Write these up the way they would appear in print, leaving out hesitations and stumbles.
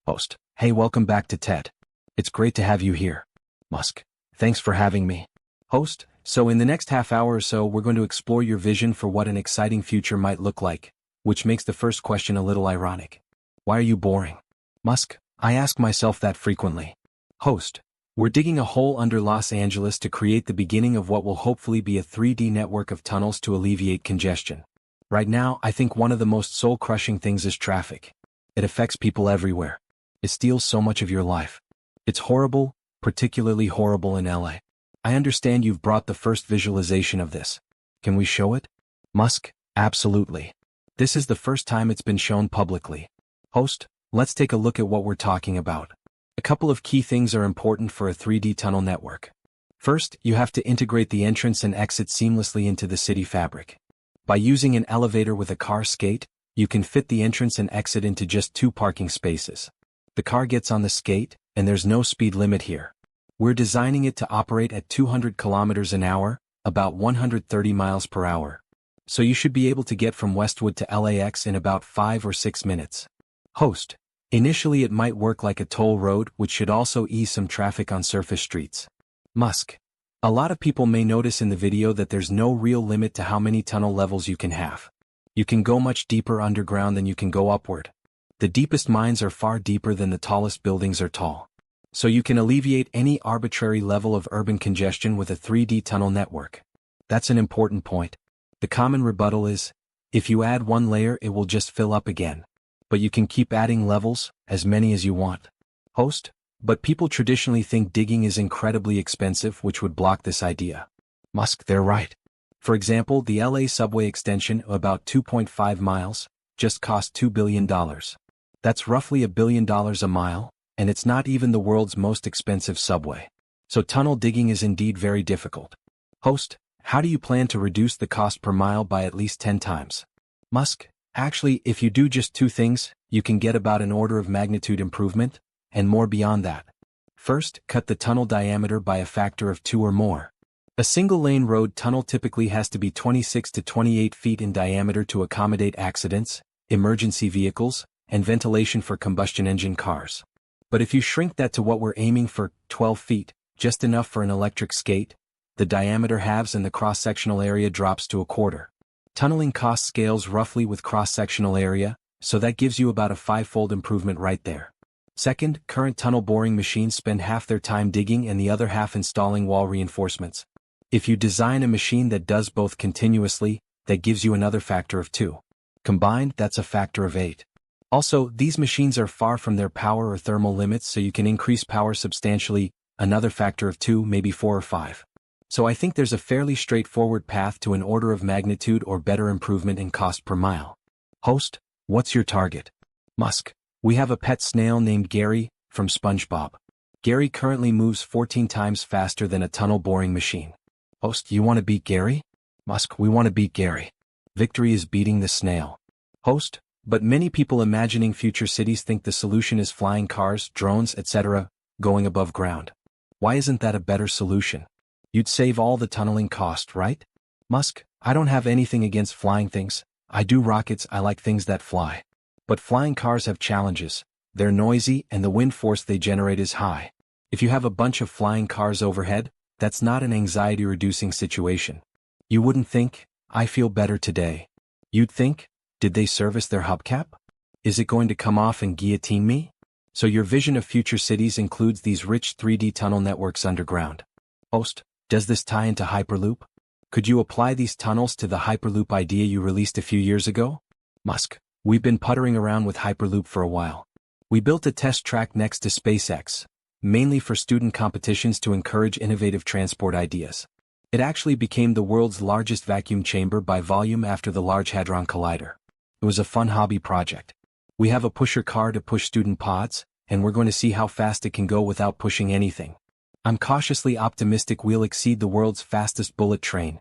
Host: Hey, welcome back to TED. It's great to have you here. Musk: Thanks for having me. Host: So in the next half hour or so we're going to explore your vision for what an exciting future might look like, which makes the first question a little ironic. Why are you boring? Musk: I ask myself that frequently. Host: We're digging a hole under Los Angeles to create the beginning of what will hopefully be a 3D network of tunnels to alleviate congestion. Right now, I think one of the most soul-crushing things is traffic. It affects people everywhere. It steals so much of your life. It's horrible, particularly horrible in LA. I understand you've brought the first visualization of this. Can we show it? Musk: Absolutely. This is the first time it's been shown publicly. Host: Let's take a look at what we're talking about. A couple of key things are important for a 3D tunnel network. First, you have to integrate the entrance and exit seamlessly into the city fabric. By using an elevator with a car skate, you can fit the entrance and exit into just 2 parking spaces. The car gets on the skate, and there's no speed limit here. We're designing it to operate at 200 kilometers an hour, about 130 miles per hour. So you should be able to get from Westwood to LAX in about 5 or 6 minutes. Host: Initially it might work like a toll road, which should also ease some traffic on surface streets. Musk: A lot of people may notice in the video that there's no real limit to how many tunnel levels you can have. You can go much deeper underground than you can go upward. The deepest mines are far deeper than the tallest buildings are tall. So you can alleviate any arbitrary level of urban congestion with a 3D tunnel network. That's an important point. The common rebuttal is, if you add one layer it will just fill up again. But you can keep adding levels, as many as you want. Host: But people traditionally think digging is incredibly expensive, which would block this idea. Musk: They're right. For example, the LA subway extension, about 2.5 miles, just cost $2 billion. That's roughly $1 billion a mile, and it's not even the world's most expensive subway. So tunnel digging is indeed very difficult. Host: How do you plan to reduce the cost per mile by at least 10 times? Musk: Actually, if you do just 2 things, you can get about an order of magnitude improvement, and more beyond that. First, cut the tunnel diameter by a factor of 2 or more. A single-lane road tunnel typically has to be 26 to 28 feet in diameter to accommodate accidents, emergency vehicles, and ventilation for combustion engine cars. But if you shrink that to what we're aiming for, 12 feet, just enough for an electric skate, the diameter halves and the cross-sectional area drops to a quarter. Tunneling cost scales roughly with cross-sectional area, so that gives you about a 5-fold improvement right there. Second, current tunnel boring machines spend half their time digging and the other half installing wall reinforcements. If you design a machine that does both continuously, that gives you another factor of 2. Combined, that's a factor of 8. Also, these machines are far from their power or thermal limits, so you can increase power substantially, another factor of 2, maybe 4 or 5. So I think there's a fairly straightforward path to an order of magnitude or better improvement in cost per mile. Host: What's your target? Musk: We have a pet snail named Gary, from SpongeBob. Gary currently moves 14 times faster than a tunnel boring machine. Host: You want to beat Gary? Musk: We want to beat Gary. Victory is beating the snail. Host: But many people imagining future cities think the solution is flying cars, drones, etc., going above ground. Why isn't that a better solution? You'd save all the tunneling cost, right? Musk: I don't have anything against flying things. I do rockets, I like things that fly. But flying cars have challenges. They're noisy and the wind force they generate is high. If you have a bunch of flying cars overhead, that's not an anxiety-reducing situation. You wouldn't think, I feel better today. You'd think, did they service their hubcap? Is it going to come off and guillotine me? So your vision of future cities includes these rich 3D tunnel networks underground. Host: Does this tie into Hyperloop? Could you apply these tunnels to the Hyperloop idea you released a few years ago? Musk: We've been puttering around with Hyperloop for a while. We built a test track next to SpaceX, mainly for student competitions to encourage innovative transport ideas. It actually became the world's largest vacuum chamber by volume after the Large Hadron Collider. It was a fun hobby project. We have a pusher car to push student pods, and we're going to see how fast it can go without pushing anything. I'm cautiously optimistic we'll exceed the world's fastest bullet train,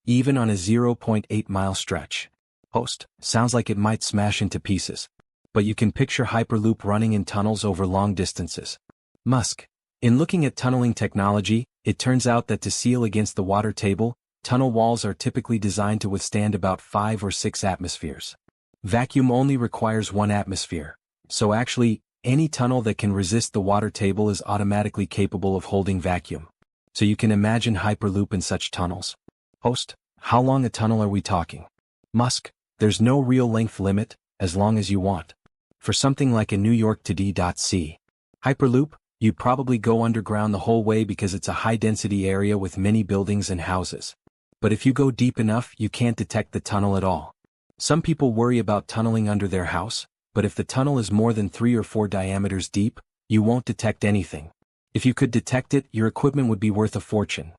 even on a 0.8-mile stretch. Host: Sounds like it might smash into pieces. But you can picture Hyperloop running in tunnels over long distances. Musk: In looking at tunneling technology, it turns out that to seal against the water table, tunnel walls are typically designed to withstand about 5 or 6 atmospheres. Vacuum only requires 1 atmosphere, so actually, Any tunnel that can resist the water table is automatically capable of holding vacuum. So you can imagine Hyperloop in such tunnels. Host, how long a tunnel are we talking? Musk, there's no real length limit, as long as you want. For something like a New York to D.C. Hyperloop, you'd probably go underground the whole way because it's a high-density area with many buildings and houses. But if you go deep enough, you can't detect the tunnel at all. Some people worry about tunneling under their house, but if the tunnel is more than 3 or 4 diameters deep, you won't detect anything. If you could detect it, your equipment would be worth a fortune.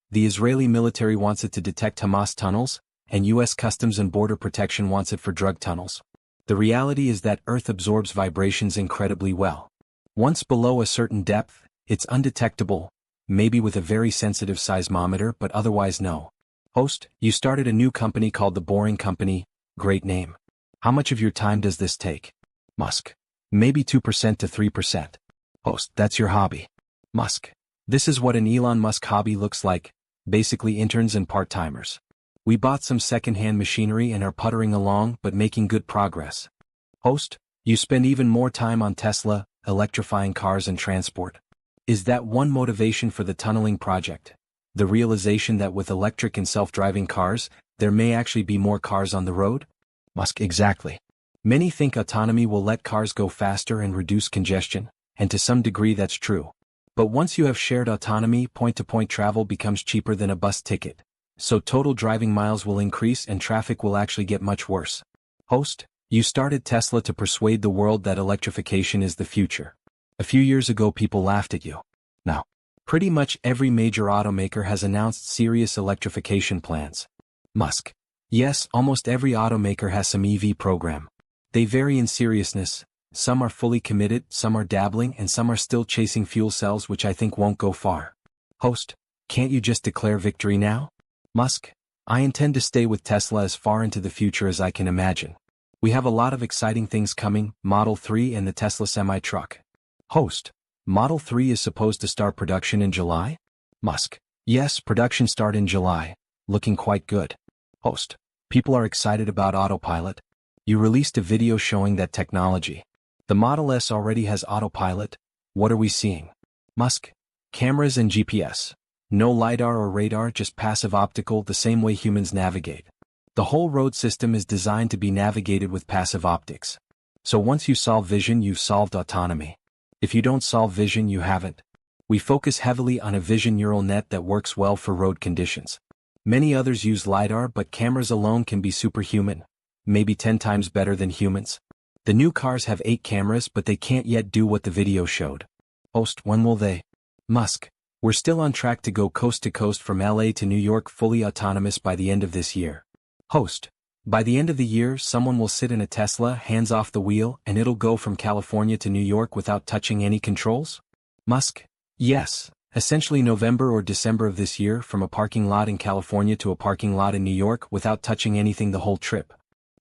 The Israeli military wants it to detect Hamas tunnels, and U.S. Customs and Border Protection wants it for drug tunnels. The reality is that Earth absorbs vibrations incredibly well. Once below a certain depth, it's undetectable, maybe with a very sensitive seismometer, but otherwise no. Host, you started a new company called The Boring Company, great name. How much of your time does this take? Musk, maybe 2% to 3%. Host, that's your hobby. Musk, this is what an Elon Musk hobby looks like, basically interns and part-timers. We bought some second-hand machinery and are puttering along but making good progress. Host, you spend even more time on Tesla, electrifying cars and transport. Is that one motivation for the tunneling project? The realization that with electric and self-driving cars, there may actually be more cars on the road? Musk, exactly. Many think autonomy will let cars go faster and reduce congestion, and to some degree that's true. But once you have shared autonomy, point-to-point travel becomes cheaper than a bus ticket. So total driving miles will increase and traffic will actually get much worse. Host, you started Tesla to persuade the world that electrification is the future. A few years ago people laughed at you. Now, pretty much every major automaker has announced serious electrification plans. Musk. Yes, almost every automaker has some EV program. They vary in seriousness. Some are fully committed, some are dabbling, and some are still chasing fuel cells, which I think won't go far. Host, can't you just declare victory now? Musk, I intend to stay with Tesla as far into the future as I can imagine. We have a lot of exciting things coming, Model 3 and the Tesla semi-truck. Host, Model 3 is supposed to start production in July? Musk, yes, production start in July, looking quite good. Host, people are excited about autopilot. You released a video showing that technology. The Model S already has autopilot. What are we seeing? Musk, cameras and GPS. No LiDAR or radar, just passive optical, the same way humans navigate. The whole road system is designed to be navigated with passive optics. So once you solve vision, you've solved autonomy. If you don't solve vision, you haven't. We focus heavily on a vision neural net that works well for road conditions. Many others use LiDAR, but cameras alone can be superhuman, maybe 10 times better than humans. The new cars have 8 cameras, but they can't yet do what the video showed. Host, when will they? Musk, we're still on track to go coast to coast from LA to New York fully autonomous by the end of this year. Host, by the end of the year, someone will sit in a Tesla, hands off the wheel, and it'll go from California to New York without touching any controls? Musk, yes, essentially November or December of this year, from a parking lot in California to a parking lot in New York without touching anything the whole trip.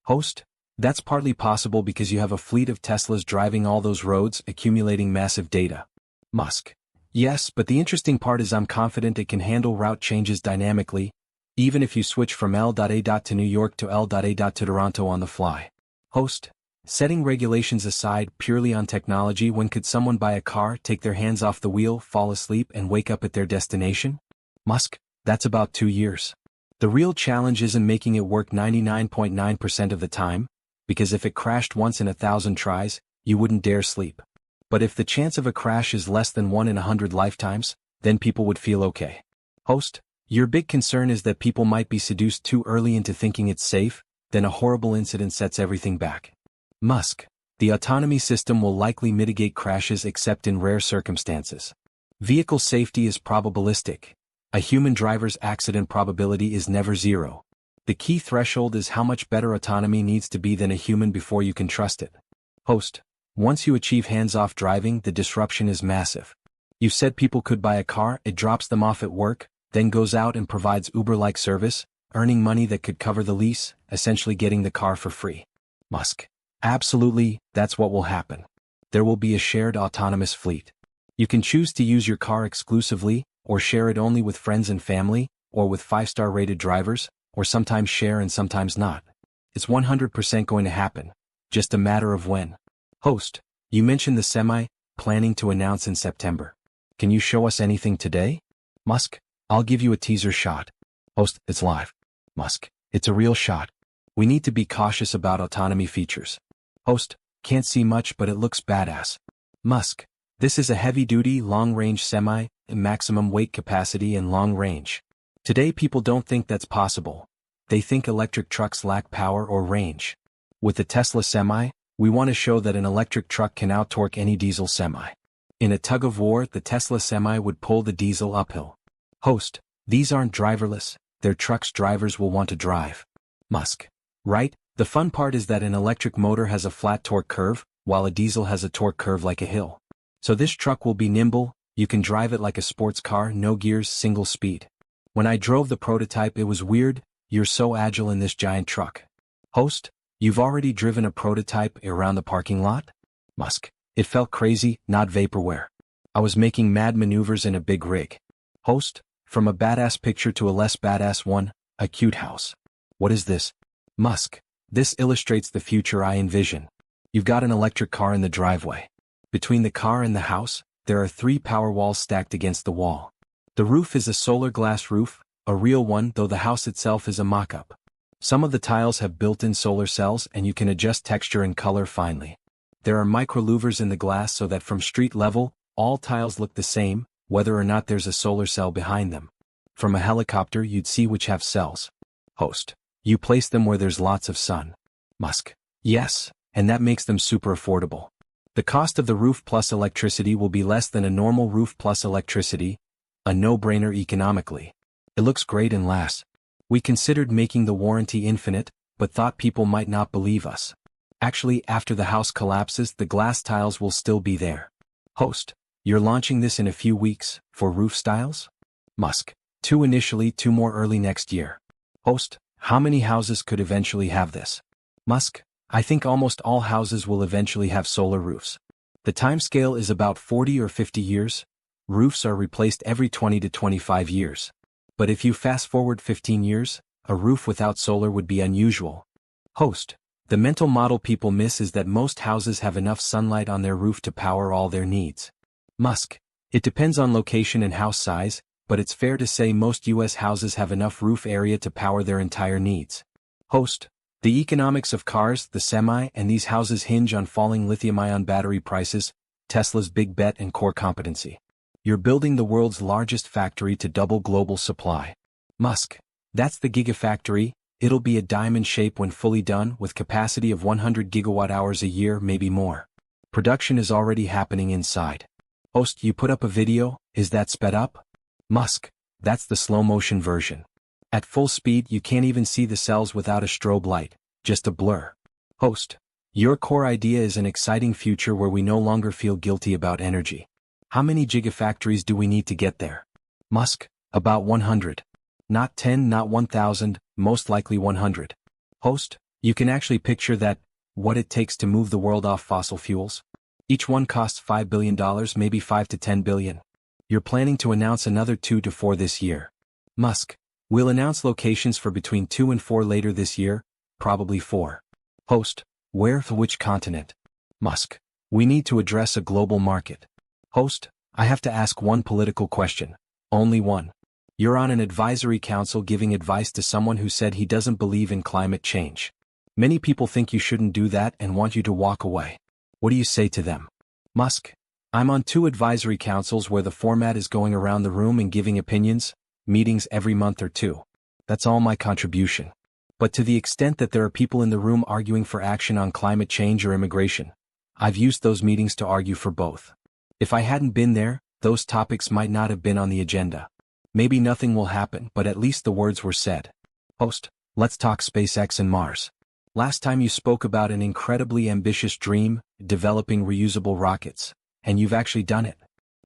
Host, that's partly possible because you have a fleet of Teslas driving all those roads, accumulating massive data. Musk, yes, but the interesting part is I'm confident it can handle route changes dynamically, even if you switch from L.A. to New York to L.A. to Toronto on the fly. Host, setting regulations aside purely on technology, when could someone buy a car, take their hands off the wheel, fall asleep, and wake up at their destination? Musk, that's about 2 years. The real challenge isn't making it work 99.9% of the time, because if it crashed once in 1,000 tries, you wouldn't dare sleep. But if the chance of a crash is less than 1 in 100 lifetimes, then people would feel okay. Host, your big concern is that people might be seduced too early into thinking it's safe, then a horrible incident sets everything back. Musk, the autonomy system will likely mitigate crashes except in rare circumstances. Vehicle safety is probabilistic. A human driver's accident probability is never 0. The key threshold is how much better autonomy needs to be than a human before you can trust it. Host, once you achieve hands-off driving, the disruption is massive. You said people could buy a car, it drops them off at work, then goes out and provides Uber-like service, earning money that could cover the lease, essentially getting the car for free. Musk, absolutely, that's what will happen. There will be a shared autonomous fleet. You can choose to use your car exclusively, or share it only with friends and family, or with 5-star rated drivers, or sometimes share and sometimes not. It's 100% going to happen, just a matter of when. Host, You mentioned the semi, planning to announce in September. Can you show us anything today? Musk, I'll give you a teaser shot. Host, it's live. Musk, it's a real shot. We need to be cautious about autonomy features. Host, can't see much but it looks badass. Musk, this is a heavy-duty, long-range semi, maximum weight capacity and long range. Today people don't think that's possible. They think electric trucks lack power or range. With the Tesla Semi, we want to show that an electric truck can out-torque any diesel semi. In a tug-of-war, the Tesla Semi would pull the diesel uphill. Host, these aren't driverless, they're trucks drivers will want to drive. Musk, right? The fun part is that an electric motor has a flat torque curve, while a diesel has a torque curve like a hill. So this truck will be nimble, you can drive it like a sports car, no gears, single speed. When I drove the prototype it was weird, you're so agile in this giant truck. Host, you've already driven a prototype around the parking lot? Musk, it felt crazy, not vaporware. I was making mad maneuvers in a big rig. Host, from a badass picture to a less badass one, a cute house. What is this? Musk, this illustrates the future I envision. You've got an electric car in the driveway. Between the car and the house, there are 3 power walls stacked against the wall. The roof is a solar glass roof, a real one though the house itself is a mock-up. Some of the tiles have built-in solar cells and you can adjust texture and color finely. There are micro-louvers in the glass so that from street level, all tiles look the same, whether or not there's a solar cell behind them. From a helicopter you'd see which have cells. Host, you place them where there's lots of sun. Musk, yes, and that makes them super affordable. The cost of the roof plus electricity will be less than a normal roof plus electricity, a no-brainer economically. It looks great and lasts. We considered making the warranty infinite, but thought people might not believe us. Actually, after the house collapses, the glass tiles will still be there. Host, you're launching this in a few weeks, for roof styles? Musk, 2 initially, 2 more early next year. Host, how many houses could eventually have this? Musk, I think almost all houses will eventually have solar roofs. The timescale is about 40 or 50 years. Roofs are replaced every 20 to 25 years. But if you fast forward 15 years, a roof without solar would be unusual. Host, the mental model people miss is that most houses have enough sunlight on their roof to power all their needs. Musk, it depends on location and house size, but it's fair to say most US houses have enough roof area to power their entire needs. Host, the economics of cars, the Semi, and these houses hinge on falling lithium-ion battery prices, Tesla's big bet and core competency. You're building the world's largest factory to double global supply. Musk, that's the Gigafactory. It'll be a diamond shape when fully done with capacity of 100 gigawatt-hours a year, maybe more. Production is already happening inside. Host, you put up a video, is that sped up? Musk, that's the slow-motion version. At full speed you can't even see the cells without a strobe light, just a blur. Host, your core idea is an exciting future where we no longer feel guilty about energy. How many gigafactories do we need to get there? Musk, about 100. Not 10, not 1,000, most likely 100. Host, you can actually picture that, what it takes to move the world off fossil fuels? Each one costs $5 billion, maybe 5 to 10 billion. You're planning to announce another 2 to 4 this year. Musk, we'll announce locations for between 2 and 4 later this year, probably 4. Host, where for which continent? Musk, we need to address a global market. Host, I have to ask one political question. Only one. You're on an advisory council giving advice to someone who said he doesn't believe in climate change. Many people think you shouldn't do that and want you to walk away. What do you say to them? Musk, I'm on 2 advisory councils where the format is going around the room and giving opinions, meetings every month or 2. That's all my contribution. But to the extent that there are people in the room arguing for action on climate change or immigration, I've used those meetings to argue for both. If I hadn't been there, those topics might not have been on the agenda. Maybe nothing will happen, but at least the words were said. Host, let's talk SpaceX and Mars. Last time you spoke about an incredibly ambitious dream, developing reusable rockets, and you've actually done it.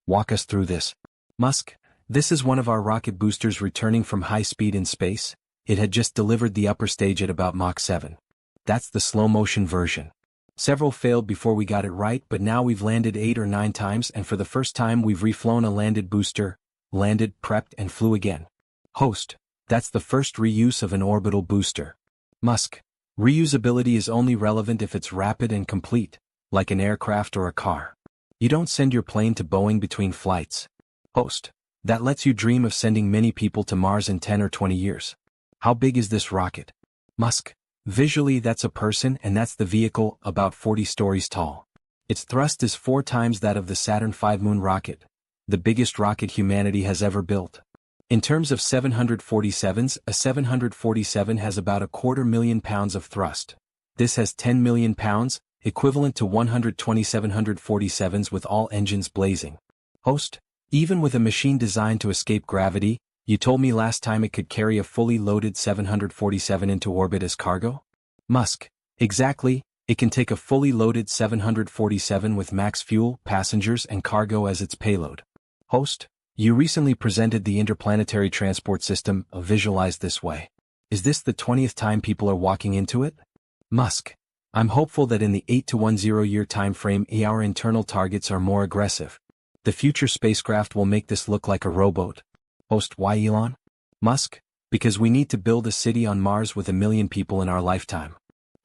Walk us through this. Musk, this is one of our rocket boosters returning from high speed in space. It had just delivered the upper stage at about Mach 7. That's the slow-motion version. Several failed before we got it right, but now we've landed 8 or 9 times, and for the first time we've reflown a landed booster, landed, prepped, and flew again. Host, that's the first reuse of an orbital booster. Musk, reusability is only relevant if it's rapid and complete. like an aircraft or a car. You don't send your plane to Boeing between flights. Host. That lets you dream of sending many people to Mars in 10 or 20 years. How big is this rocket? Musk. Visually that's a person and that's the vehicle, about 40 stories tall. Its thrust is 4 times that of the Saturn V moon rocket, the biggest rocket humanity has ever built. In terms of 747s, a 747 has about 250,000 pounds of thrust. This has 10 million pounds, equivalent to 120 747s with all engines blazing. Host. Even with a machine designed to escape gravity, you told me last time it could carry a fully loaded 747 into orbit as cargo? Musk. Exactly, it can take a fully loaded 747 with max fuel, passengers and cargo as its payload. Host. You recently presented the Interplanetary Transport System, visualized this way. Is this the 20th time people are walking into it? Musk. I'm hopeful that in the 8 to 10 year time frame our internal targets are more aggressive. The future spacecraft will make this look like a rowboat. Host. Why Elon? Musk. Because we need to build a city on Mars with 1 million people in our lifetime.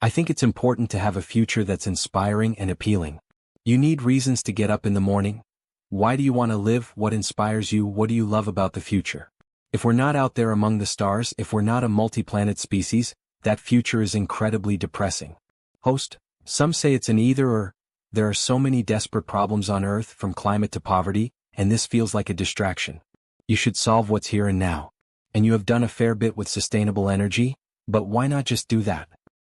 I think it's important to have a future that's inspiring and appealing. You need reasons to get up in the morning. Why do you want to live? What inspires you? What do you love about the future? If we're not out there among the stars, if we're not a multi-planet species, that future is incredibly depressing. Host. Some say it's an either or. There are so many desperate problems on Earth, from climate to poverty, and this feels like a distraction. You should solve what's here and now. And you have done a fair bit with sustainable energy, but why not just do that?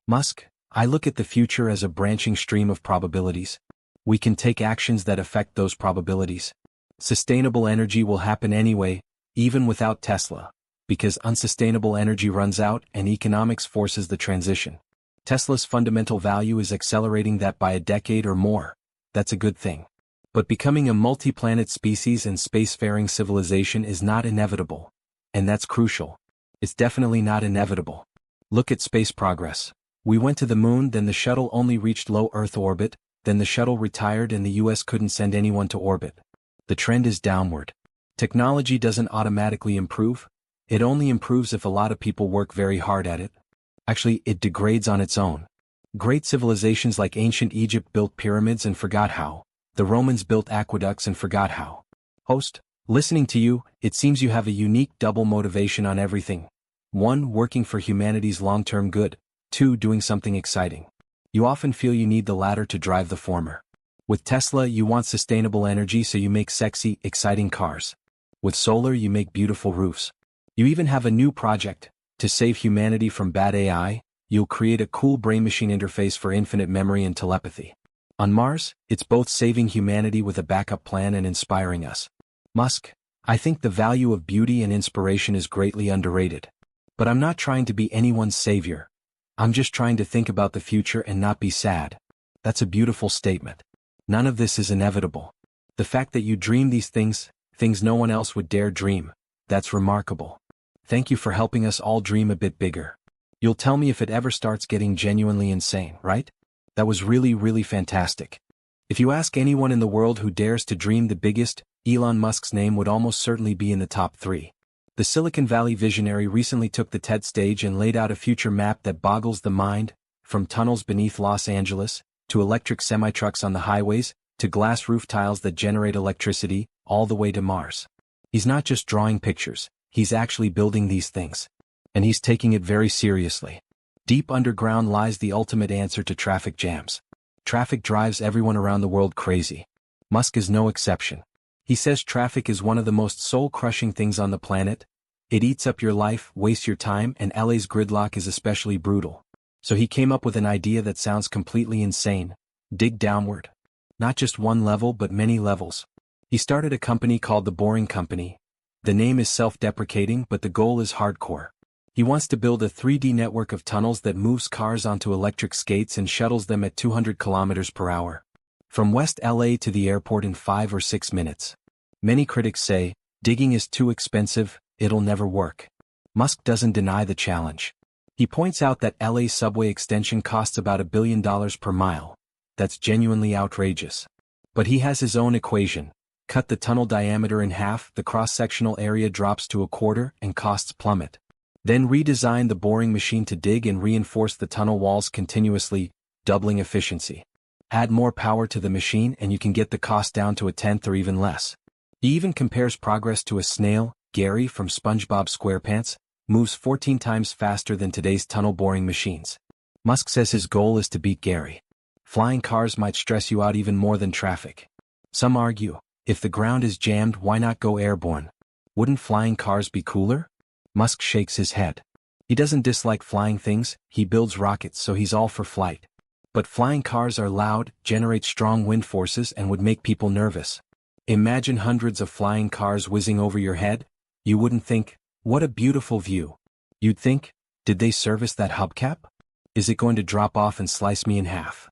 Musk. I look at the future as a branching stream of probabilities. We can take actions that affect those probabilities. Sustainable energy will happen anyway, even without Tesla, because unsustainable energy runs out and economics forces the transition. Tesla's fundamental value is accelerating that by a decade or more. That's a good thing. But becoming a multi-planet species and spacefaring civilization is not inevitable. And that's crucial. It's definitely not inevitable. Look at space progress. We went to the moon, then the shuttle only reached low Earth orbit, then the shuttle retired and the US couldn't send anyone to orbit. The trend is downward. Technology doesn't automatically improve. It only improves if a lot of people work very hard at it. Actually, it degrades on its own. Great civilizations like ancient Egypt built pyramids and forgot how. The Romans built aqueducts and forgot how. Host. Listening to you, it seems you have a unique double motivation on everything. 1. Working for humanity's long-term good. 2. Doing something exciting. You often feel you need the latter to drive the former. With Tesla, you want sustainable energy, so you make sexy, exciting cars. With solar, you make beautiful roofs. You even have a new project. To save humanity from bad AI, you'll create a cool brain-machine interface for infinite memory and telepathy. On Mars, it's both saving humanity with a backup plan and inspiring us. Musk. I think the value of beauty and inspiration is greatly underrated. But I'm not trying to be anyone's savior. I'm just trying to think about the future and not be sad. That's a beautiful statement. None of this is inevitable. The fact that you dream these things no one else would dare dream, that's remarkable. Thank you for helping us all dream a bit bigger. You'll tell me if it ever starts getting genuinely insane, right? That was really fantastic. If you ask anyone in the world who dares to dream the biggest, Elon Musk's name would almost certainly be in the top 3. The Silicon Valley visionary recently took the TED stage and laid out a future map that boggles the mind, from tunnels beneath Los Angeles, to electric semi-trucks on the highways, to glass roof tiles that generate electricity, all the way to Mars. He's not just drawing pictures, he's actually building these things. And he's taking it very seriously. Deep underground lies the ultimate answer to traffic jams. Traffic drives everyone around the world crazy. Musk is no exception. He says traffic is one of the most soul-crushing things on the planet. It eats up your life, wastes your time, and LA's gridlock is especially brutal. So he came up with an idea that sounds completely insane. Dig downward. Not just one level but many levels. He started a company called The Boring Company. The name is self-deprecating, but the goal is hardcore. He wants to build a 3D network of tunnels that moves cars onto electric skates and shuttles them at 200 kilometers per hour. From West LA to the airport in 5 or 6 minutes. Many critics say, digging is too expensive, it'll never work. Musk doesn't deny the challenge. He points out that LA's subway extension costs about $1 billion per mile. That's genuinely outrageous. But he has his own equation. Cut the tunnel diameter in half, the cross-sectional area drops to 1/4 and costs plummet. Then redesign the boring machine to dig and reinforce the tunnel walls continuously, doubling efficiency. Add more power to the machine and you can get the cost down to a tenth or even less. He even compares progress to a snail. Gary from SpongeBob SquarePants moves 14 times faster than today's tunnel boring machines. Musk says his goal is to beat Gary. Flying cars might stress you out even more than traffic. Some argue, if the ground is jammed, why not go airborne? Wouldn't flying cars be cooler? Musk shakes his head. He doesn't dislike flying things, he builds rockets, so he's all for flight. But flying cars are loud, generate strong wind forces, and would make people nervous. Imagine hundreds of flying cars whizzing over your head. You wouldn't think, what a beautiful view. You'd think, did they service that hubcap? Is it going to drop off and slice me in half?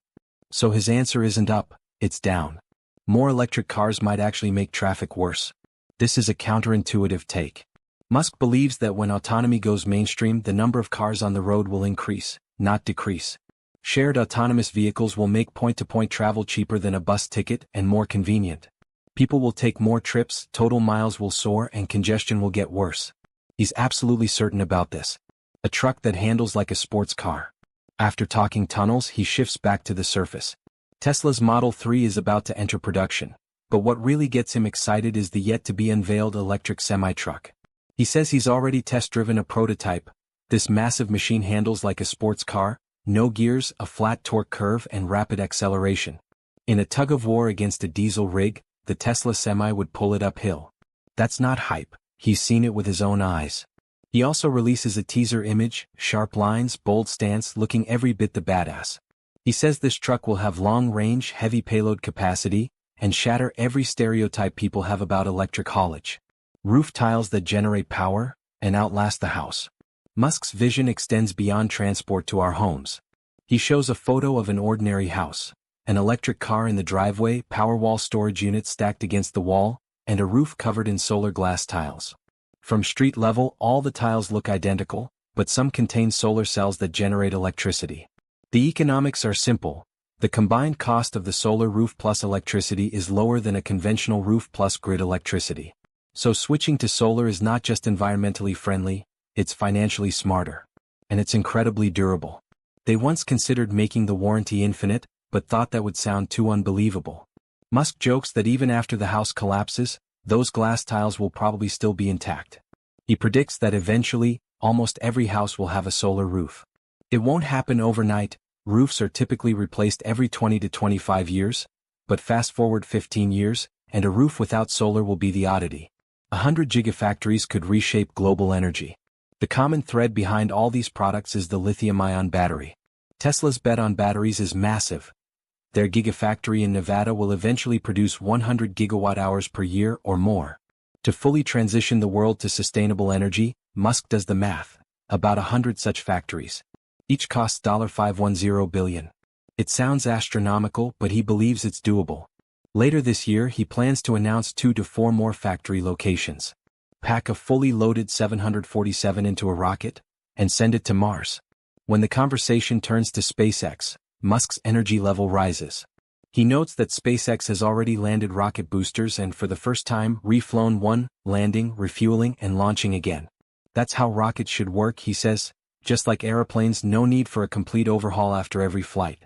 So his answer isn't up, it's down. More electric cars might actually make traffic worse. This is a counterintuitive take. Musk believes that when autonomy goes mainstream, the number of cars on the road will increase, not decrease. Shared autonomous vehicles will make point-to-point travel cheaper than a bus ticket and more convenient. People will take more trips, total miles will soar, and congestion will get worse. He's absolutely certain about this. A truck that handles like a sports car. After talking tunnels, he shifts back to the surface. Tesla's Model 3 is about to enter production, but what really gets him excited is the yet-to-be-unveiled electric semi-truck. He says he's already test-driven a prototype. This massive machine handles like a sports car, no gears, a flat torque curve, and rapid acceleration. In a tug-of-war against a diesel rig, the Tesla Semi would pull it uphill. That's not hype, he's seen it with his own eyes. He also releases a teaser image, sharp lines, bold stance, looking every bit the badass. He says this truck will have long range, heavy payload capacity, and shatter every stereotype people have about electric haulage. Roof tiles that generate power, and outlast the house. Musk's vision extends beyond transport to our homes. He shows a photo of an ordinary house, an electric car in the driveway, Powerwall storage units stacked against the wall, and a roof covered in solar glass tiles. From street level, all the tiles look identical, but some contain solar cells that generate electricity. The economics are simple. The combined cost of the solar roof plus electricity is lower than a conventional roof plus grid electricity. So switching to solar is not just environmentally friendly, it's financially smarter. And it's incredibly durable. They once considered making the warranty infinite, but thought that would sound too unbelievable. Musk jokes that even after the house collapses, those glass tiles will probably still be intact. He predicts that eventually, almost every house will have a solar roof. It won't happen overnight. Roofs are typically replaced every 20 to 25 years, but fast forward 15 years, and a roof without solar will be the oddity. 100 gigafactories could reshape global energy. The common thread behind all these products is the lithium-ion battery. Tesla's bet on batteries is massive. Their gigafactory in Nevada will eventually produce 100 gigawatt-hours per year or more. To fully transition the world to sustainable energy, Musk does the math. About 100 such factories. Each costs $510 billion. It sounds astronomical, but he believes it's doable. Later this year, he plans to announce 2 to 4 more factory locations. Pack a fully loaded 747 into a rocket, and send it to Mars. When the conversation turns to SpaceX, Musk's energy level rises. He notes that SpaceX has already landed rocket boosters and for the first time reflown one, landing, refueling, and launching again. That's how rockets should work, he says. Just like airplanes, no need for a complete overhaul after every flight.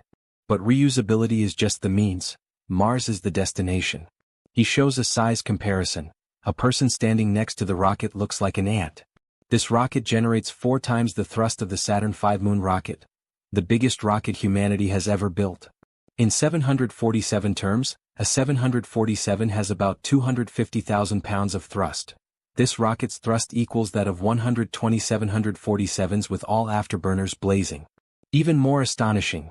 But reusability is just the means. Mars is the destination. He shows a size comparison. A person standing next to the rocket looks like an ant. This rocket generates 4 times the thrust of the Saturn V moon rocket, the biggest rocket humanity has ever built. In 747 terms, a 747 has about 250,000 pounds of thrust. This rocket's thrust equals that of 120 747s with all afterburners blazing. Even more astonishing,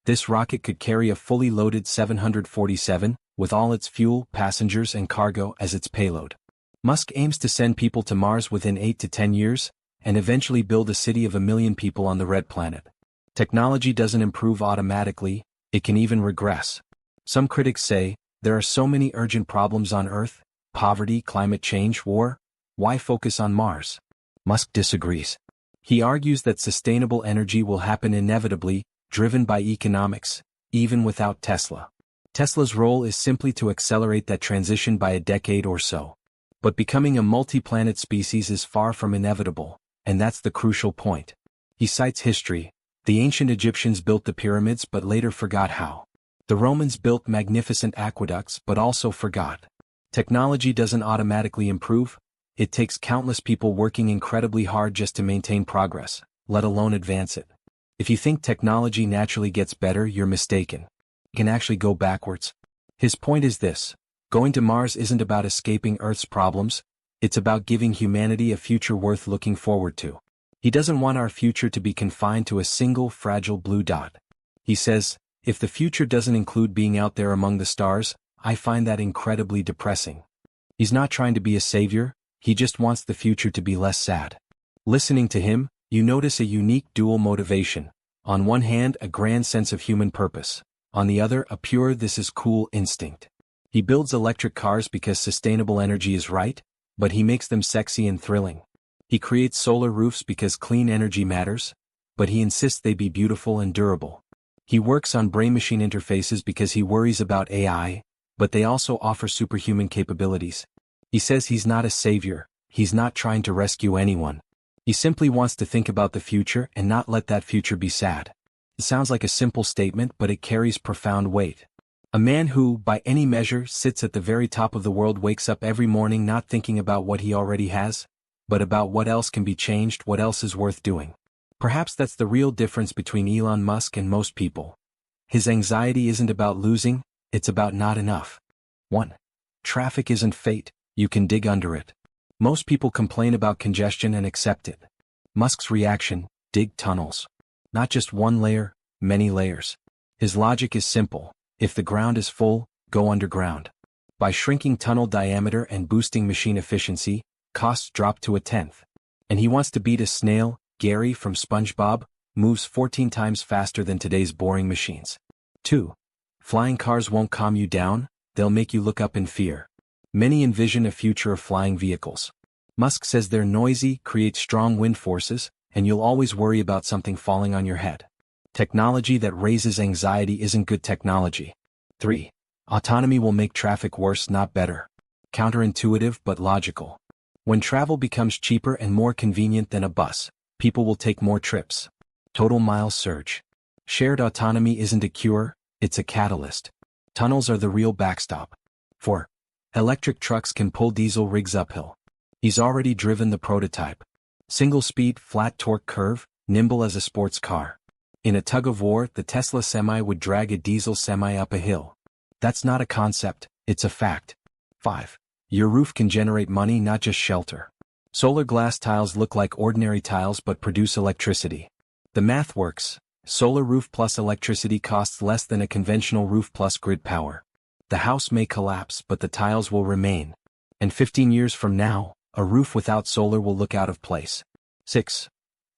this rocket could carry a fully loaded 747, with all its fuel, passengers, and cargo as its payload. Musk aims to send people to Mars within 8 to 10 years, and eventually build a city of 1 million people on the red planet. Technology doesn't improve automatically, it can even regress. Some critics say, there are so many urgent problems on Earth, poverty, climate change, war, why focus on Mars? Musk disagrees. He argues that sustainable energy will happen inevitably, driven by economics, even without Tesla. Tesla's role is simply to accelerate that transition by a decade or so. But becoming a multi-planet species is far from inevitable, and that's the crucial point. He cites history. The ancient Egyptians built the pyramids but later forgot how. The Romans built magnificent aqueducts but also forgot. Technology doesn't automatically improve, it takes countless people working incredibly hard just to maintain progress, let alone advance it. If you think technology naturally gets better, you're mistaken. It can actually go backwards. His point is this: going to Mars isn't about escaping Earth's problems, it's about giving humanity a future worth looking forward to. He doesn't want our future to be confined to a single fragile blue dot. He says, if the future doesn't include being out there among the stars, I find that incredibly depressing. He's not trying to be a savior, he just wants the future to be less sad. Listening to him, you notice a unique dual motivation. On one hand, a grand sense of human purpose. On the other, a pure "this is cool" instinct. He builds electric cars because sustainable energy is right, but he makes them sexy and thrilling. He creates solar roofs because clean energy matters, but he insists they be beautiful and durable. He works on brain-machine interfaces because he worries about AI, but they also offer superhuman capabilities. He says he's not a savior, he's not trying to rescue anyone. He simply wants to think about the future and not let that future be sad. It sounds like a simple statement, but it carries profound weight. A man who, by any measure, sits at the very top of the world wakes up every morning not thinking about what he already has, but about what else can be changed, what else is worth doing. Perhaps that's the real difference between Elon Musk and most people. His anxiety isn't about losing, it's about not enough. 1. Traffic isn't fate, you can dig under it. Most people complain about congestion and accept it. Musk's reaction: dig tunnels. Not just one layer, many layers. His logic is simple: if the ground is full, go underground. By shrinking tunnel diameter and boosting machine efficiency, costs drop to 1/10. And he wants to beat a snail. Gary from SpongeBob moves 14 times faster than today's boring machines. 2. Flying cars won't calm you down, they'll make you look up in fear. Many envision a future of flying vehicles. Musk says they're noisy, create strong wind forces, and you'll always worry about something falling on your head. Technology that raises anxiety isn't good technology. 3. Autonomy will make traffic worse, not better. Counterintuitive but logical. When travel becomes cheaper and more convenient than a bus, people will take more trips. Total miles surge. Shared autonomy isn't a cure, it's a catalyst. Tunnels are the real backstop. 4. Electric trucks can pull diesel rigs uphill. He's already driven the prototype. Single-speed, flat torque curve, nimble as a sports car. In a tug-of-war, the Tesla Semi would drag a diesel semi up a hill. That's not a concept, it's a fact. 5. Your roof can generate money, not just shelter. Solar glass tiles look like ordinary tiles but produce electricity. The math works. Solar roof plus electricity costs less than a conventional roof plus grid power. The house may collapse, but the tiles will remain. And 15 years from now, a roof without solar will look out of place. 6.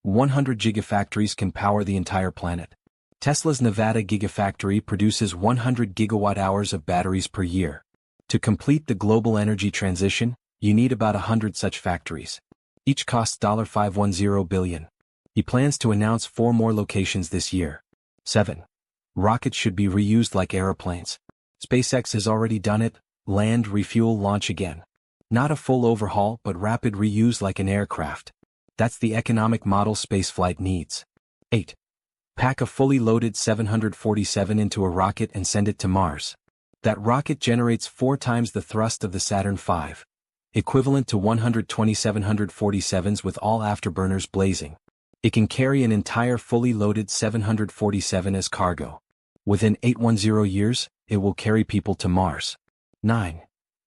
100 gigafactories can power the entire planet. Tesla's Nevada Gigafactory produces 100 gigawatt-hours of batteries per year. To complete the global energy transition, you need about 100 such factories. Each costs $510 billion. He plans to announce 4 more locations this year. 7. Rockets should be reused like aeroplanes. SpaceX has already done it: land, refuel, launch again. Not a full overhaul, but rapid reuse like an aircraft. That's the economic model spaceflight needs. 8. Pack a fully loaded 747 into a rocket and send it to Mars. That rocket generates 4 times the thrust of the Saturn V, equivalent to 120 747s with all afterburners blazing. It can carry an entire fully loaded 747 as cargo. Within 810 years, it will carry people to Mars. 9.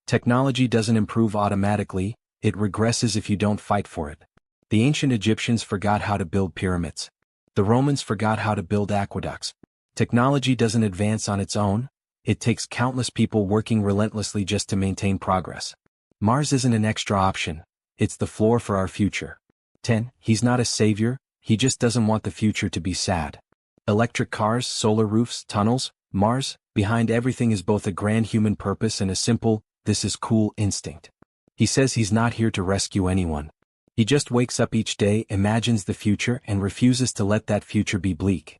Technology doesn't improve automatically, it regresses if you don't fight for it. The ancient Egyptians forgot how to build pyramids. The Romans forgot how to build aqueducts. Technology doesn't advance on its own, it takes countless people working relentlessly just to maintain progress. Mars isn't an extra option, it's the floor for our future. 10. He's not a savior, he just doesn't want the future to be sad. Electric cars, solar roofs, tunnels, Mars, behind everything is both a grand human purpose and a simple, "this is cool" instinct. He says he's not here to rescue anyone. He just wakes up each day, imagines the future, and refuses to let that future be bleak.